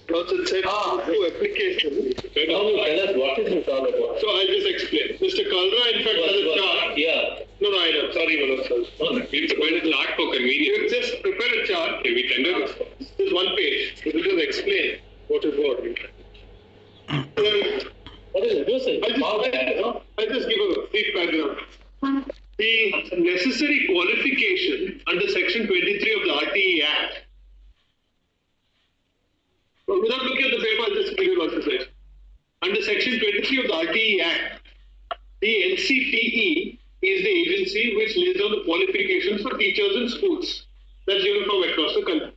Because it said to application. Now you tell us what is it all about. So I'll just explain. Mr. Kalra, in fact, has a chart. Yeah. No, I know. Sorry, Manoj sir. We'll prepare a chart for convenience. Just prepare a chart. Can we tender this? This is one page. It will just explain what is what. What is it? I'll just give a brief background. The necessary qualification under Section 23 of the RTE Act. Well, without looking at the paper, I'll just give you one slide. Under Section 23 of the RTE Act, the NCTE is the agency which lays down the qualifications for teachers in schools. That's uniform across the country.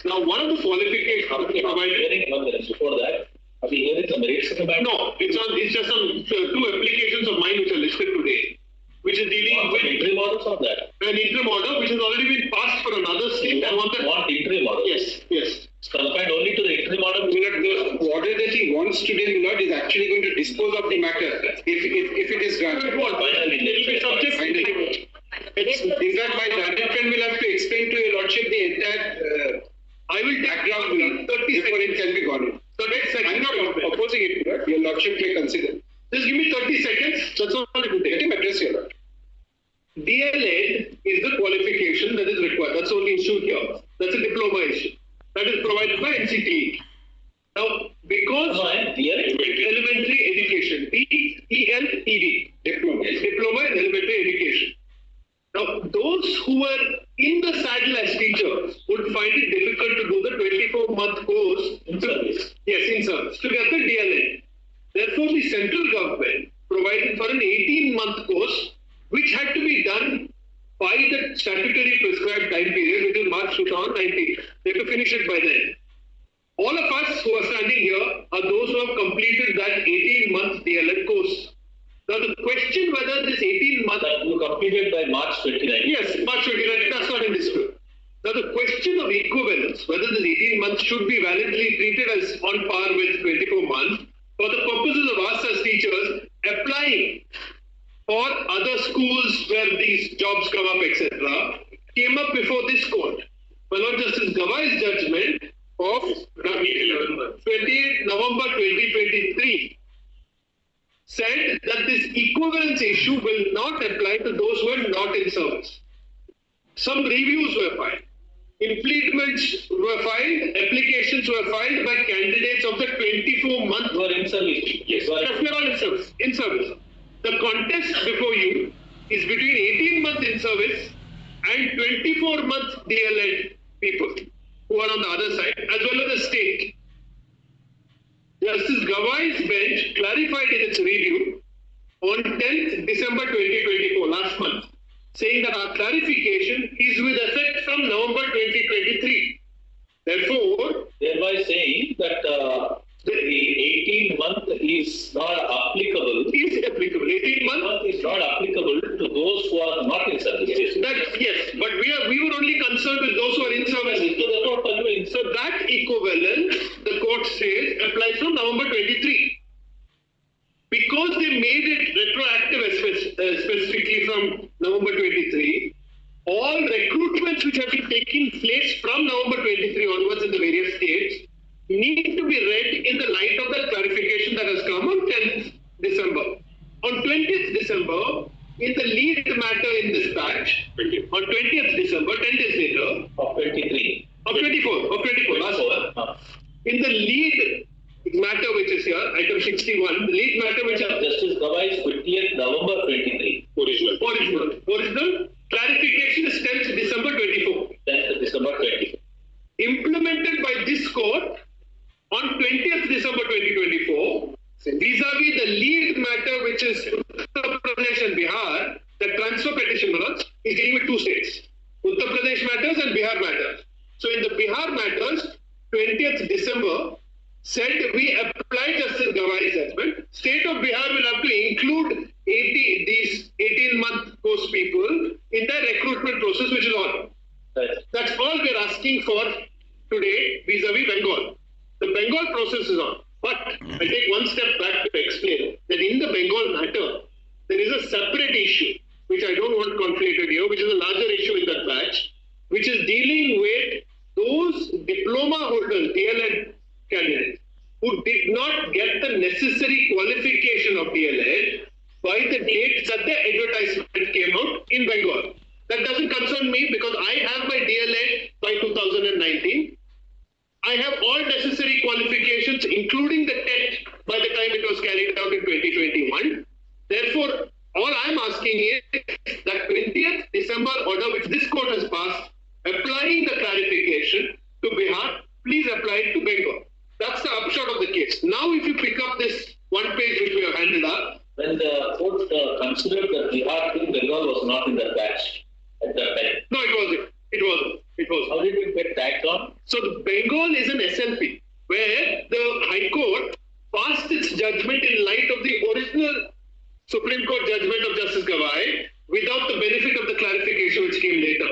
Now, one of the qualifications provided. Before that, are we hearing some rates in the back? No, it's just some two applications of mine which are listed today, which is dealing with interim orders on that. An interim order which has already been passed for another state. I want that. Want interim order? Yes, yes. Confined only to the interim order. The order that he wants today, Milord, is actually going to dispose of the matter if it is granted. It will be subject. In fact, my direct friend will have to explain to your lordship the entire I will background before it can be gone in. So next second. I'm not opposing it, Milord. Your lordship may consider. Just give me 30 seconds. That's all it will take. Let him address your lord. DLED is the qualification that is required. That's the only issue here. That's a diploma issue. That is provided by NCTE. Now, because elementary education, DELED, diploma in elementary education. Now, those who were in the saddle as teachers would find it difficult to do the 24-month course In service. Yes, in service, to get the DLED. Therefore, the central government provided for an 18-month course, which had to be done by the statutory prescribed time period, which is March 2019. They have to finish it by then. All of us who are standing here are those who have completed that 18-month DLED course. Now the question whether this 18-month... You completed by March 29. Yes, March 29, that's not in dispute. Now the question of equivalence, whether this 18 months should be validly treated as on par with 24 months, for the purposes of us as teachers applying for other schools where these jobs come up, etc., came up before this court. My Lord Justice Gawai's judgment of 28 November 2023 said that this equivalence issue will not apply to those who are not in service. Some reviews were filed. Implements were filed, applications were filed by candidates of the 24-month. You are in service. Yes, we are all in service. In service. The contest before you is between 18-month in service and 24-month DLED people who are on the other side, as well as the state. Justice Gawai's bench clarified in its review on 10th December 2024, last month, saying that our clarification is with effect from November 2023. Therefore, thereby saying that the 18-month is not applicable. Is applicable. 18-month is not applicable to those who are not in service. Yes, but we were only concerned with those who are in service. So that equivalence, the court says, applies from November 23. Because they made it retroactive specifically from November 23, all recruitments which have been taking place from November 23 onwards in the various states need to be read in the light of the clarification that has come on 10th December. On 20th December, in the lead matter in this batch, on 20th December, 10 days later, of 23. Of 24, last one. In the lead matter which is here, item 61, the lead matter which is Justice Gawai's 20th November 23. Original. Clarification is 10th December 24. 10th December 24. Implemented by this court on 20th December 2024, vis-a-vis the lead matter which is Uttar Pradesh and Bihar, the transfer petition is dealing with two states, Uttar Pradesh matters and Bihar matters. So in the Bihar matters, 20th December said we apply Justice Gawai's judgment. State of Bihar will have to include these 18-month course people in their recruitment process, which is on. Right. That's all we're asking for today vis-a-vis Bengal. The Bengal process is on. But I take one step back to explain that in the Bengal matter, there is a separate issue, which I don't want conflated here, which is a larger issue in that batch, which is dealing with those diploma holders, DLED candidates who did not get the necessary qualification of DLED by the date that the advertisement came out in Bengal. That doesn't concern me because I have my DLED by 2019. I have all necessary qualifications, including the TET, by the time it was carried out in 2021. Therefore, all I'm asking is that 20th December order which this court has passed, applying the clarification to Bihar, please apply it to Bengal. That's the upshot of the case. Now, if you pick up this one page which we have handed up, When the court considered that Bihar to Bengal was not in that batch at that time. no, it wasn't. It wasn't. It wasn't. How did it get tagged on? So the Bengal is an SLP where the High Court passed its judgment in light of the original Supreme Court judgment of Justice Gawai without the benefit of the clarification which came later.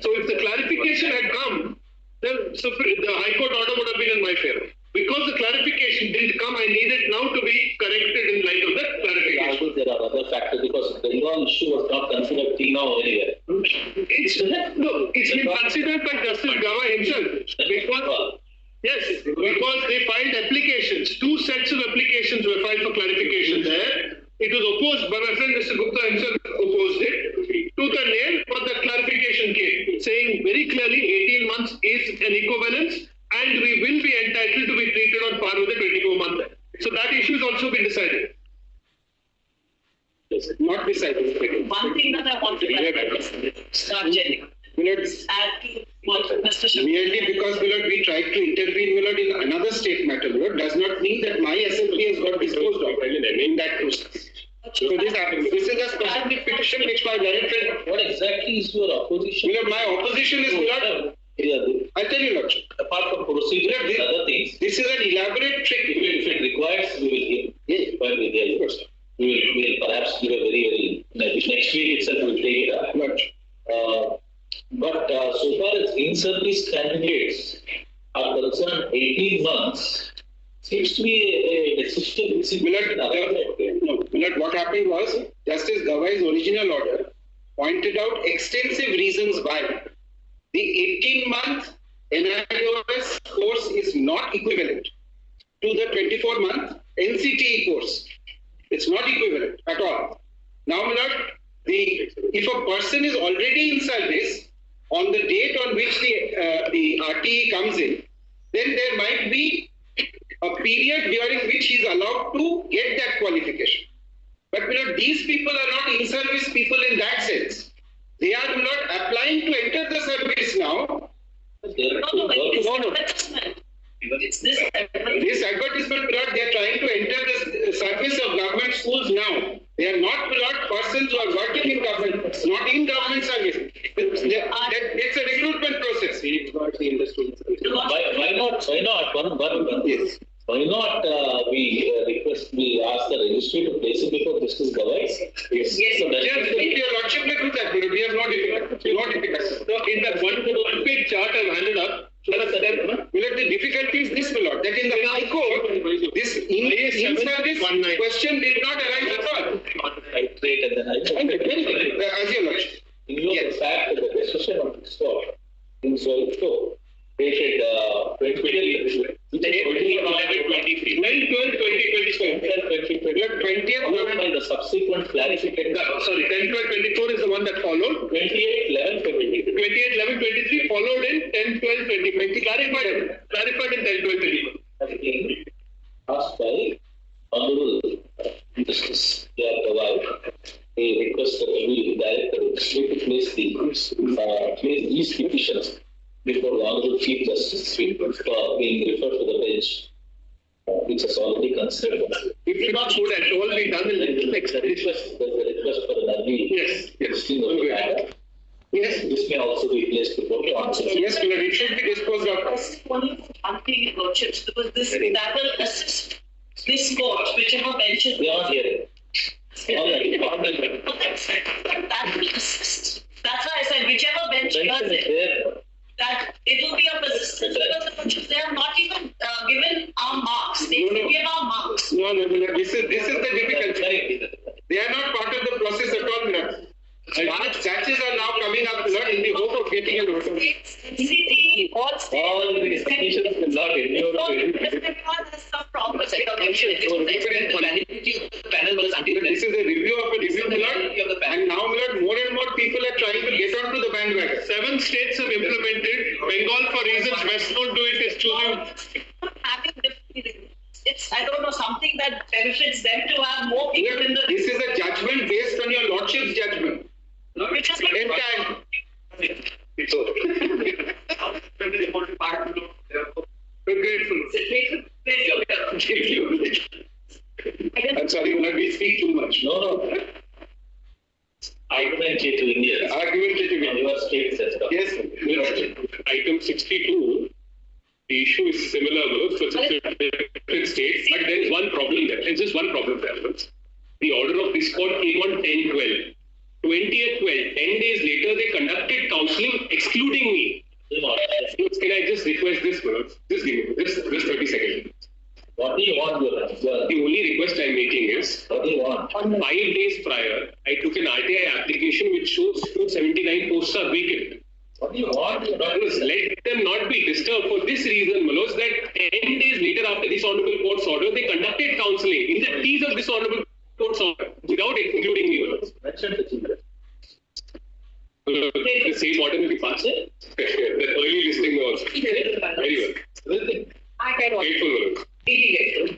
So if the clarification had come, then the High Court order would have been in my favor. Because the clarification didn't come, I need it now to be corrected in light of the clarification. There are other factors because the Bengal issue was not considered now anywhere. It's been considered by Justice Gawai himself. Because, yes, because they filed applications. 2 sets of applications were filed for clarification there. It was opposed by my friend Mr. Gupta himself opposed it to the nail, but the clarification came saying very clearly 18 months is an equivalence and we will be entitled to be treated on par with the 24-month. So that issue has also been decided. Not decided. One thing that I want to start getting. Add to what Mr. Shah. Merely because, Milord, we tried to intervene, Milord, in another state matter, Milord, does not mean that my SLP has got disposed of in that process. So this happens. This is a specific petition which my learned friend. What exactly is your opposition? Milord, my opposition is, Milord, I'll tell you, Lord. Apart from procedure and other things, This is an elaborate trick. if it requires, we will give. Yes. Well, we will perhaps give a very next week itself we will take it up. Lord. But so far as in-service candidates are concerned, 18 months seems to be a system. Milord, what happened was Justice Gawai's original order pointed out extensive reasons why the 18-month NIOS course is not equivalent to the 24-month NCTE course. It's not equivalent at all. Now, Milord, if a person is already in service on the date on which the RTE comes in, then there might be a period during which he is allowed to get that qualification. But these people are not in service people in that sense. They are not applying to enter the service now. It's this This advertisement, they are trying to enter the service of government schools now. They are not persons who are working in government, not in government service. It's a recruitment process. Why not? Yes. Why not we ask the registry to place it before Justice Gawai? Yes. So that Your Lordship may do that, but we have not difficulty. So in that one-page chart I've handed up, The difficulty is this, Lord, that in the High Court, this in-service question did not arise at all. As your Lordship. in view of the fact that the decision of this court in Solto dated 2023. 20th by the subsequent clarification. Sorry, 10-12-24 is the one that followed. 28-11-23. 28-11-23 followed in 10-12-20. Clarified in 10-12-24. Has been asked by Honorable Justice Gawai. A request that we direct the registry to place these petitions before the Honorable Chief Justice for being referred to the bench, which has already considered. If not good at all, we done the next There's a request for an early Yes. listing of the matter. Yes. This may also be placed before the answer. Yes, Lord, it should be disposed of. one thing, Your Lordships, because that will assist this court, whichever benches. We are hearing. All right. That will assist. That's why I said whichever bench does Bench is it, there. that it will be of assistance because they have not even given our marks. They No. give our marks. No, this is the difficulty. They are not part of the process at all, Lord. Large batches are now coming up, Lord, in the hope of getting a vote. NCT, all All the petitions will not endure. everyone has some problems. The validity of the panel was until This is a review of a review, Millard. And now, Millard, more and more people are trying to get onto the bandwagon. 7 states have implemented. Bengal, for reasons best known to it, is choosing. It's, I don't know, something that benefits them to have more people in the. This is a judgment based on your lordship's judgment. Which is Entire. We're grateful. I'm sorry, we speak too much. No. Argumentative Indians. Argumentative On your state system. Yes. Item 62, the issue is similar for different states, but there is one problem there. There's just one problem there. The order of this court came on 10/12. 20th 12. 10 days later, they conducted counselling excluding me. Can I just request this, just give me this 30 seconds. What do you want, The only request I'm making is, what do you want? 5 days prior, I took an RTE application which shows 279 posts are vacant. What do you want? Let them not be disturbed for this reason, Manoj, that 10 days later after this Honourable Court's order, they conducted counselling in the teeth of this Honourable Court's order without including me, Manoj. The same order will be passed. The early listing was very well. I can Grateful, Manoj.